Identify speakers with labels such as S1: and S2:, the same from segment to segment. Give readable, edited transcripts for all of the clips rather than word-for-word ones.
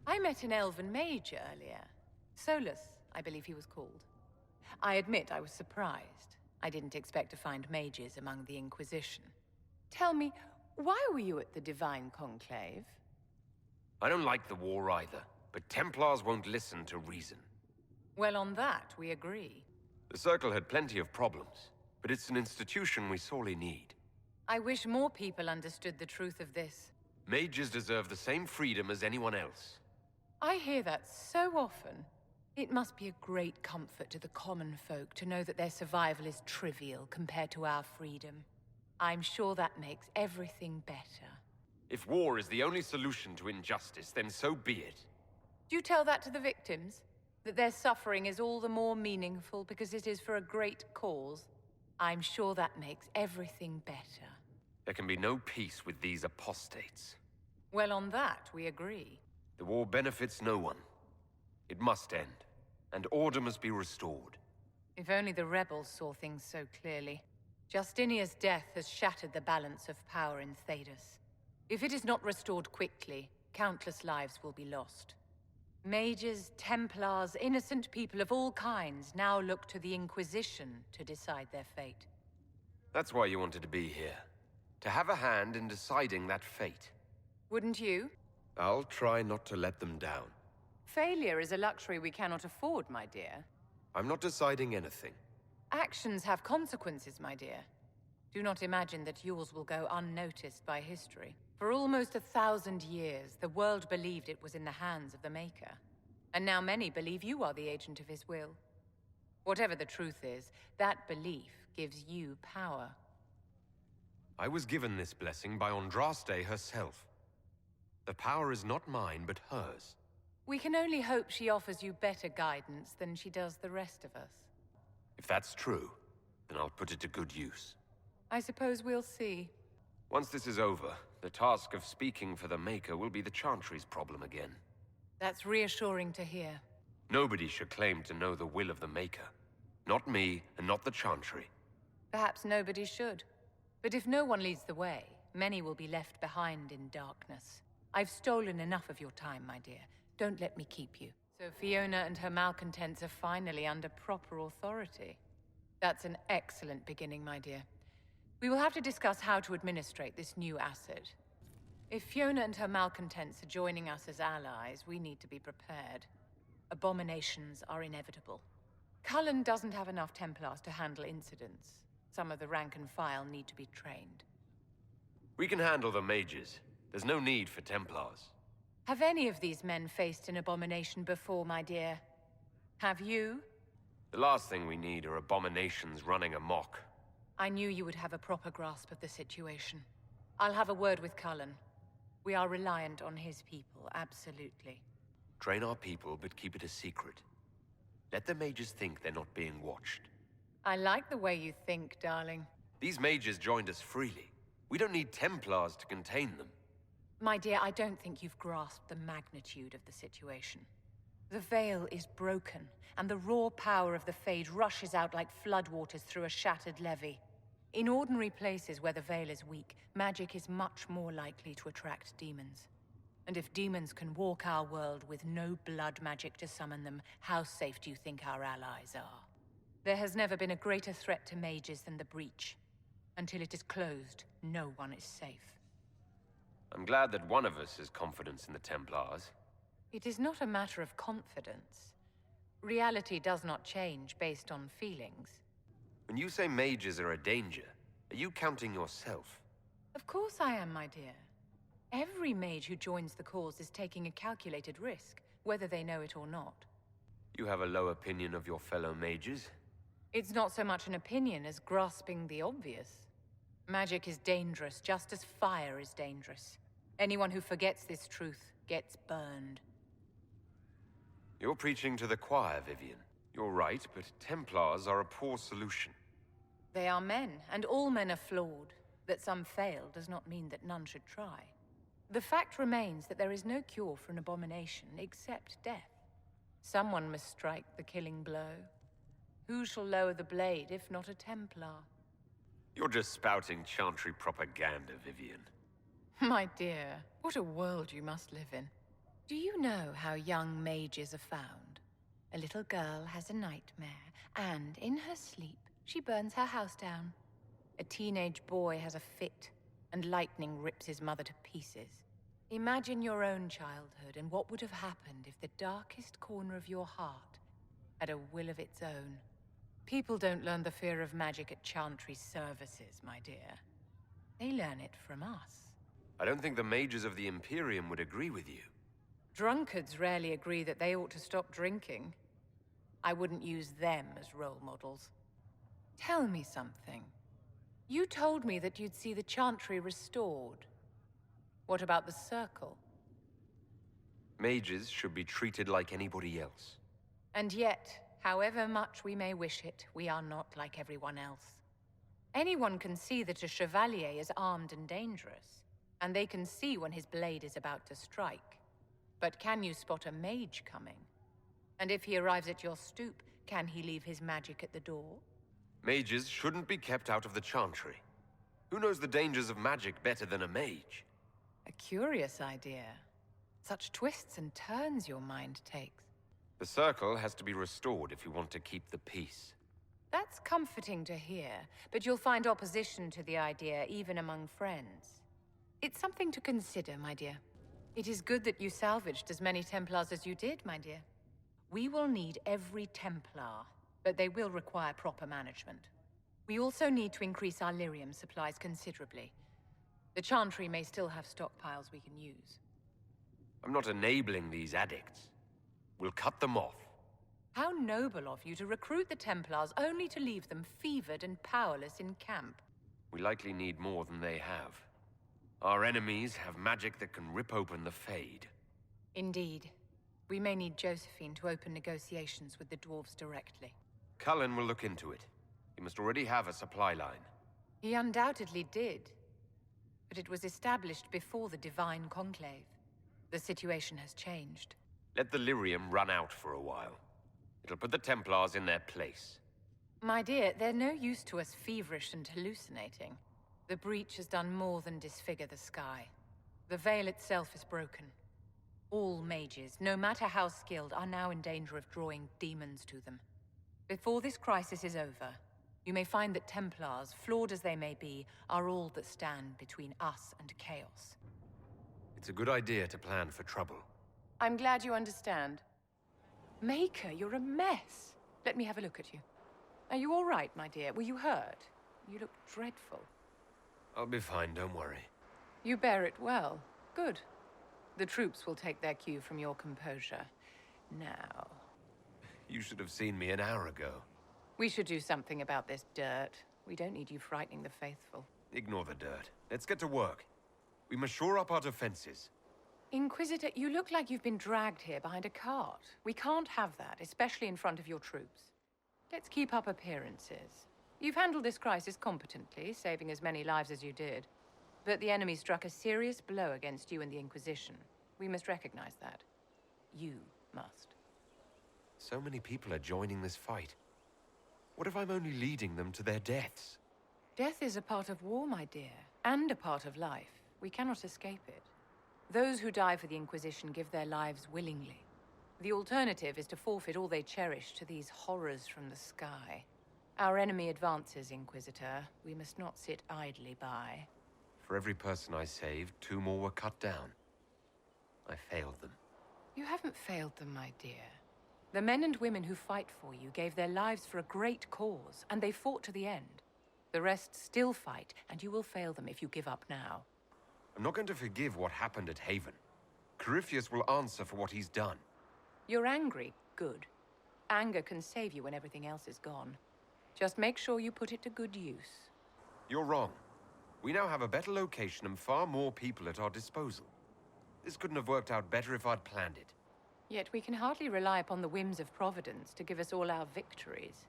S1: I met an elven mage earlier. Solus, I believe he was called. I admit I was surprised. I didn't expect to find mages among the Inquisition. Tell me, why were you at the Divine Conclave?
S2: I don't like the war either, but Templars won't listen to reason.
S1: Well, on that, we agree.
S2: The Circle had plenty of problems, but it's an institution we sorely need.
S1: I wish more people understood the truth of this.
S2: Mages deserve the same freedom as anyone else.
S1: I hear that so often. It must be a great comfort to the common folk to know that their survival is trivial compared to our freedom. I'm sure that makes everything better.
S2: If war is the only solution to injustice, then so be it.
S1: Do you tell that to the victims? That their suffering is all the more meaningful because it is for a great cause? I'm sure that makes everything better.
S2: There can be no peace with these apostates.
S1: Well, on that, we agree.
S2: The war benefits no one. It must end, and order must be restored.
S1: If only the rebels saw things so clearly. Justinia's death has shattered the balance of power in Thedas. If it is not restored quickly, countless lives will be lost. Mages, Templars, innocent people of all kinds now look to the Inquisition to decide their fate.
S2: That's why you wanted to be here. To have a hand in deciding that fate.
S1: Wouldn't you?
S2: I'll try not to let them down.
S1: Failure is a luxury we cannot afford, my dear.
S2: I'm not deciding anything.
S1: Actions have consequences, my dear. Do not imagine that yours will go unnoticed by history. For almost 1,000 years, the world believed it was in the hands of the Maker. And now many believe you are the agent of his will. Whatever the truth is, that belief gives you power.
S2: I was given this blessing by Andraste herself. The power is not mine, but hers.
S1: We can only hope she offers you better guidance than she does the rest of us.
S2: If that's true, then I'll put it to good use.
S1: I suppose we'll see.
S2: Once this is over, the task of speaking for the Maker will be the Chantry's problem again.
S1: That's reassuring to hear.
S2: Nobody should claim to know the will of the Maker. Not me, and not the Chantry.
S1: Perhaps nobody should. But if no one leads the way, many will be left behind in darkness. I've stolen enough of your time, my dear. Don't let me keep you. So Fiona and her malcontents are finally under proper authority. That's an excellent beginning, my dear. We will have to discuss how to administrate this new acid. If Fiona and her malcontents are joining us as allies, we need to be prepared. Abominations are inevitable. Cullen doesn't have enough Templars to handle incidents. Some of the rank and file need to be trained.
S2: We can handle the mages. There's no need for Templars.
S1: Have any of these men faced an abomination before, my dear? Have you?
S2: The last thing we need are abominations running amok.
S1: I knew you would have a proper grasp of the situation. I'll have a word with Cullen. We are reliant on his people, absolutely.
S2: Train our people, but keep it a secret. Let the mages think they're not being watched.
S1: I like the way you think, darling.
S2: These mages joined us freely. We don't need Templars to contain them.
S1: My dear, I don't think you've grasped the magnitude of the situation. The veil is broken, and the raw power of the Fade rushes out like floodwaters through a shattered levee. In ordinary places where the veil is weak, magic is much more likely to attract demons. And if demons can walk our world with no blood magic to summon them, how safe do you think our allies are? There has never been a greater threat to mages than the Breach. Until it is closed, no one is safe.
S2: I'm glad that one of us has confidence in the Templars.
S1: It is not a matter of confidence. Reality does not change based on feelings.
S2: When you say mages are a danger, are you counting yourself?
S1: Of course I am, my dear. Every mage who joins the cause is taking a calculated risk, whether they know it or not.
S2: You have a low opinion of your fellow mages?
S1: It's not so much an opinion as grasping the obvious. Magic is dangerous, just as fire is dangerous. Anyone who forgets this truth gets burned.
S2: You're preaching to the choir, Vivienne. You're right, but Templars are a poor solution.
S1: They are men, and all men are flawed. That some fail does not mean that none should try. The fact remains that there is no cure for an abomination except death. Someone must strike the killing blow. Who shall lower the blade if not a Templar?
S2: You're just spouting Chantry propaganda, Vivienne.
S1: My dear, what a world you must live in. Do you know how young mages are found? A little girl has a nightmare, and in her sleep, she burns her house down. A teenage boy has a fit, and lightning rips his mother to pieces. Imagine your own childhood and what would have happened if the darkest corner of your heart had a will of its own. People don't learn the fear of magic at Chantry services, my dear. They learn it from us.
S2: I don't think the mages of the Imperium would agree with you.
S1: Drunkards rarely agree that they ought to stop drinking. I wouldn't use them as role models. Tell me something. You told me that you'd see the Chantry restored. What about the Circle?
S2: Mages should be treated like anybody else.
S1: And yet, however much we may wish it, we are not like everyone else. Anyone can see that a Chevalier is armed and dangerous, and they can see when his blade is about to strike. But can you spot a mage coming? And if he arrives at your stoop, can he leave his magic at the door?
S2: Mages shouldn't be kept out of the Chantry. Who knows the dangers of magic better than a mage?
S1: A curious idea. Such twists and turns your mind takes.
S2: The Circle has to be restored if you want to keep the peace.
S1: That's comforting to hear, but you'll find opposition to the idea even among friends. It's something to consider, my dear. It is good that you salvaged as many Templars as you did, my dear. We will need every Templar, but they will require proper management. We also need to increase our lyrium supplies considerably. The Chantry may still have stockpiles we can use.
S2: I'm not enabling these addicts. We'll cut them off.
S1: How noble of you to recruit the Templars only to leave them fevered and powerless in camp.
S2: We likely need more than they have. Our enemies have magic that can rip open the Fade.
S1: Indeed. We may need Josephine to open negotiations with the dwarves directly.
S2: Cullen will look into it. He must already have a supply line.
S1: He undoubtedly did. But it was established before the Divine Conclave. The situation has changed.
S2: Let the lyrium run out for a while. It'll put the Templars in their place.
S1: My dear, they're no use to us feverish and hallucinating. The breach has done more than disfigure the sky. The veil itself is broken. All mages, no matter how skilled, are now in danger of drawing demons to them. Before this crisis is over, you may find that Templars, flawed as they may be, are all that stand between us and chaos.
S2: It's a good idea to plan for trouble.
S1: I'm glad you understand. Maker, you're a mess. Let me have a look at you. Are you all right, my dear? Were you hurt? You look dreadful.
S2: I'll be fine, don't worry.
S1: You bear it well. Good. The troops will take their cue from your composure. Now...
S2: You should have seen me an hour ago.
S1: We should do something about this dirt. We don't need you frightening the faithful.
S2: Ignore the dirt. Let's get to work. We must shore up our defenses.
S1: Inquisitor, you look like you've been dragged here behind a cart. We can't have that, especially in front of your troops. Let's keep up appearances. You've handled this crisis competently, saving as many lives as you did. But the enemy struck a serious blow against you and the Inquisition. We must recognize that. You must.
S2: So many people are joining this fight. What if I'm only leading them to their deaths?
S1: Death is a part of war, my dear, and a part of life. We cannot escape it. Those who die for the Inquisition give their lives willingly. The alternative is to forfeit all they cherish to these horrors from the sky. Our enemy advances, Inquisitor. We must not sit idly by.
S2: For every person I saved, 2 more were cut down. I failed them.
S1: You haven't failed them, my dear. The men and women who fight for you gave their lives for a great cause, and they fought to the end. The rest still fight, and you will fail them if you give up now.
S2: I'm not going to forgive what happened at Haven. Corypheus will answer for what he's done.
S1: You're angry? Good. Anger can save you when everything else is gone. Just make sure you put it to good use.
S2: You're wrong. We now have a better location and far more people at our disposal. This couldn't have worked out better if I'd planned it.
S1: Yet we can hardly rely upon the whims of Providence to give us all our victories.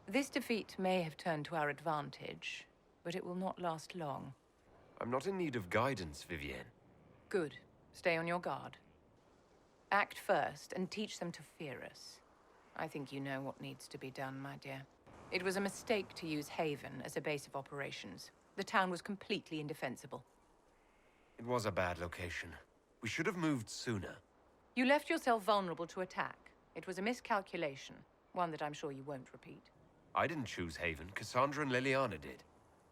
S1: This defeat may have turned to our advantage, but it will not last long.
S2: I'm not in need of guidance, Vivienne.
S1: Good. Stay on your guard. Act first and teach them to fear us. I think you know what needs to be done, my dear. It was a mistake to use Haven as a base of operations. The town was completely indefensible.
S2: It was a bad location. We should have moved sooner.
S1: You left yourself vulnerable to attack. It was a miscalculation, one that I'm sure you won't repeat.
S2: I didn't choose Haven. Cassandra and Liliana did.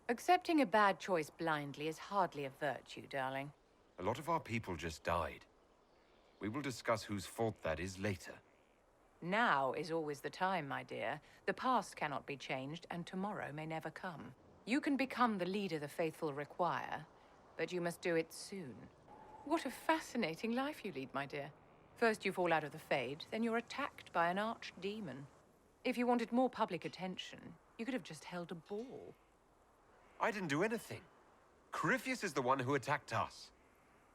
S1: Accepting a bad choice blindly is hardly a virtue, darling.
S2: A lot of our people just died. We will discuss whose fault that is later.
S1: Now is always the time, my dear. The past cannot be changed, and tomorrow may never come. You can become the leader the faithful require, but you must do it soon. What a fascinating life you lead, my dear. First you fall out of the Fade, then you're attacked by an archdemon. If you wanted more public attention, you could have just held a ball.
S2: I didn't do anything. Corypheus is the one who attacked us.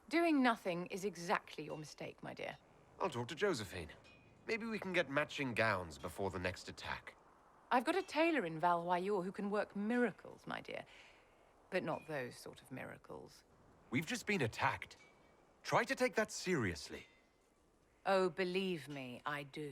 S1: Doing nothing is exactly your mistake, my dear.
S2: I'll talk to Josephine. Maybe we can get matching gowns before the next attack.
S1: I've got a tailor in Valroyur who can work miracles, my dear. But not those sort of miracles.
S2: We've just been attacked. Try to take that seriously.
S1: Oh, believe me, I do.